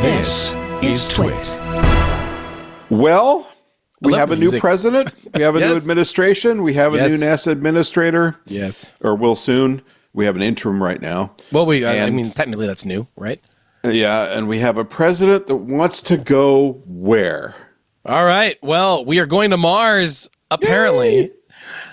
This is TWiT. Well, we have a new music. president. We have a new administration. We have a new NASA administrator. Yes. Or will soon. We have an interim right now. Well, I mean, technically that's new, right? Yeah, and we have a president that wants to go where? All right. Well, we are going to Mars, apparently. Yay!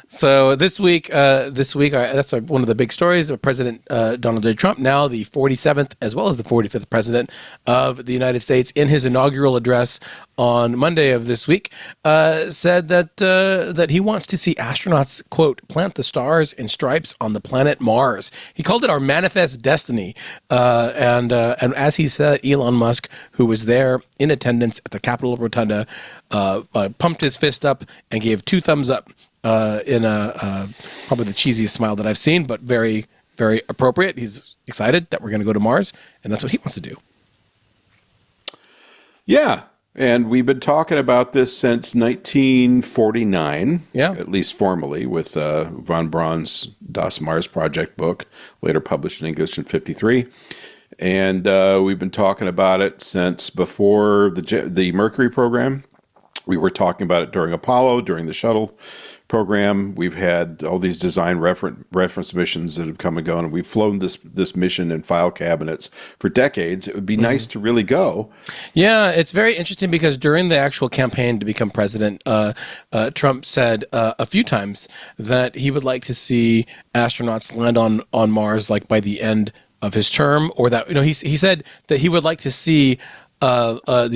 So this week, that's one of the big stories of President Donald J. Trump, now the 47th as well as the 45th president of the United States, in his inaugural address on Monday of this week, said that he wants to see astronauts, quote, plant the stars and stripes on the planet Mars. He called it our manifest destiny. And as he said, Elon Musk, who was there in attendance at the Capitol Rotunda, pumped his fist up and gave 2 thumbs up. In probably the cheesiest smile that I've seen, but very, very appropriate. He's excited that we're going to go to Mars, and that's what he wants to do. Yeah, and we've been talking about this since 1949, at least formally, with von Braun's Das Mars Project book, later published in English in 1953. And we've been talking about it since before the Mercury program. We were talking about it during Apollo, during the shuttle program. We've had all these design reference missions that have come and gone, and we've flown this mission in file cabinets for decades. It would be nice to really go. Yeah, it's very interesting because during the actual campaign to become president, Trump said a few times that he would like to see astronauts land on Mars, like by the end of his term, or that he said that he would like to see the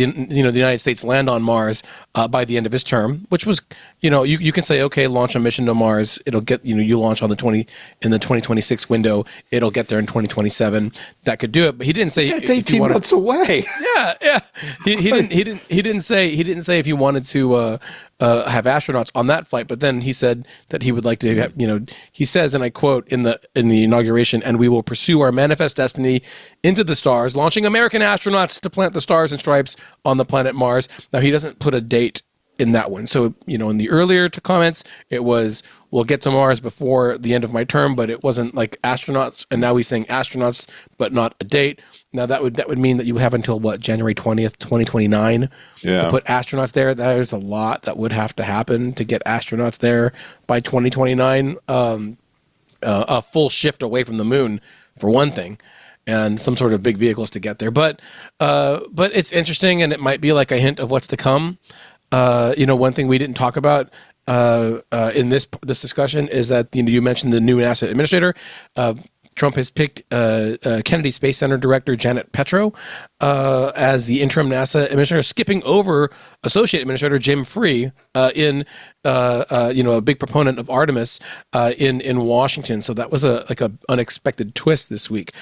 United States land on Mars by the end of his term, which was, you can say, okay, launch a mission to Mars. It'll get, you launch on the 2026 window. It'll get there in 2027. That could do it, but he didn't say it's 18 months away. Yeah. He didn't say if you wanted to have astronauts on that flight, but then he said that he would like to have, he says, and I quote in the inauguration, "And we will pursue our manifest destiny into the stars, launching American astronauts to plant the stars and stripes on the planet Mars." Now, he doesn't put a date in that one. So, in the earlier comments, it was, we'll get to Mars before the end of my term, but it wasn't like astronauts. And now he's saying astronauts, but not a date. Now that would mean that you have until January 20th, 2029 to put astronauts there. There's a lot that would have to happen to get astronauts there by 2029. A full shift away from the moon, for one thing, and some sort of big vehicles to get there. But it's interesting, and it might be like a hint of what's to come. One thing we didn't talk about in this discussion is that you mentioned the new NASA administrator. Trump has picked Kennedy Space Center Director Janet Petro as the interim NASA administrator, skipping over Associate Administrator Jim Free a big proponent of Artemis in Washington. So that was a unexpected twist this week.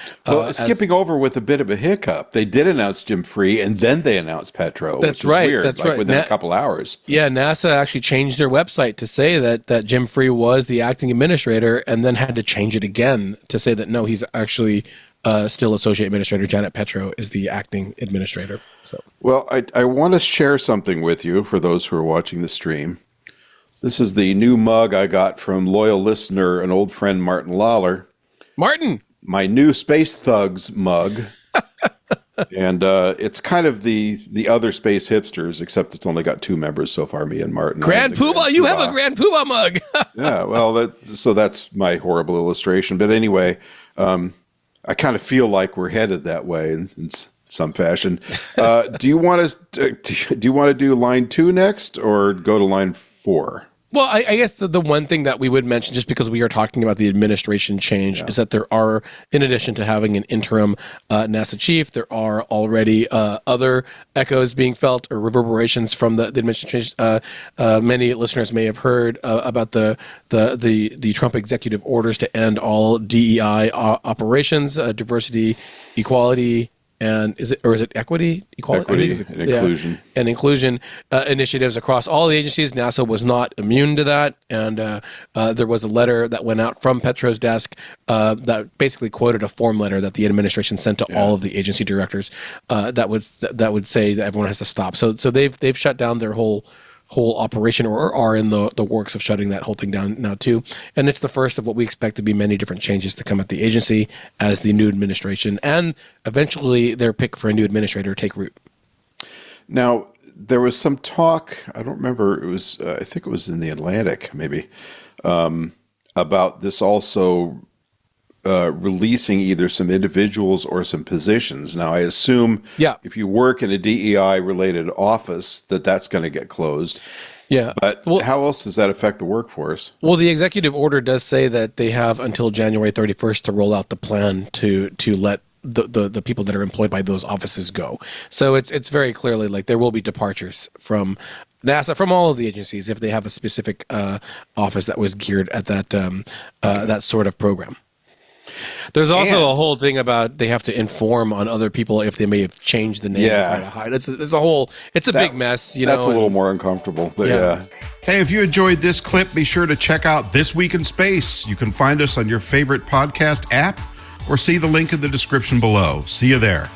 Skipping over with a bit of a hiccup. They did announce Jim Free, and then they announced Petro. That's which right. Is weird, that's right. Within a couple hours. Yeah, NASA actually changed their website to say that Jim Free was the acting administrator, and then had to change it again to say that no, he's actually still Associate Administrator. Janet Petro is the acting administrator. So, well, I want to share something with you for those who are watching the stream. This is the new mug I got from loyal listener and old friend Martin Lawler. Martin! My new Space Thugs mug. And it's kind of the other Space Hipsters, except it's only got 2 members so far, me and Martin. Grand Poobah! You have a Grand Poobah mug! Yeah, well, that's my horrible illustration. But anyway, I kind of feel like we're headed that way in some fashion. Do you want to do line 2 next, or go to line 4? Well, I guess the one thing that we would mention, just because we are talking about the administration change, is that there are, in addition to having an interim NASA chief, there are already other echoes being felt, or reverberations from the administration change. Many listeners may have heard about the Trump executive orders to end all DEI operations, diversity, equality, and is it equity, equality, and inclusion, and inclusion initiatives across all the agencies. NASA was not immune to that, and there was a letter that went out from Petro's desk that basically quoted a form letter that the administration sent to all of the agency directors that would say that everyone has to stop. So they've shut down their whole whole operation or are in the works of shutting that whole thing down now too. And it's the first of what we expect to be many different changes to come at the agency as the new administration and eventually their pick for a new administrator take root. Now, there was some talk, I don't remember, it was, I think it was in the Atlantic maybe, about this also releasing either some individuals or some positions. Now, I assume if you work in a DEI-related office, that's going to get closed. Yeah. But how else does that affect the workforce? Well, the executive order does say that they have until January 31st to roll out the plan to let the people that are employed by those offices go. So it's very clearly like there will be departures from NASA, from all of the agencies, if they have a specific office that was geared at that sort of program. There's also a whole thing about they have to inform on other people if they may have changed the name. Yeah. To hide. It's a big mess. That's a little more uncomfortable. But yeah. Hey, if you enjoyed this clip, be sure to check out This Week in Space. You can find us on your favorite podcast app or see the link in the description below. See you there.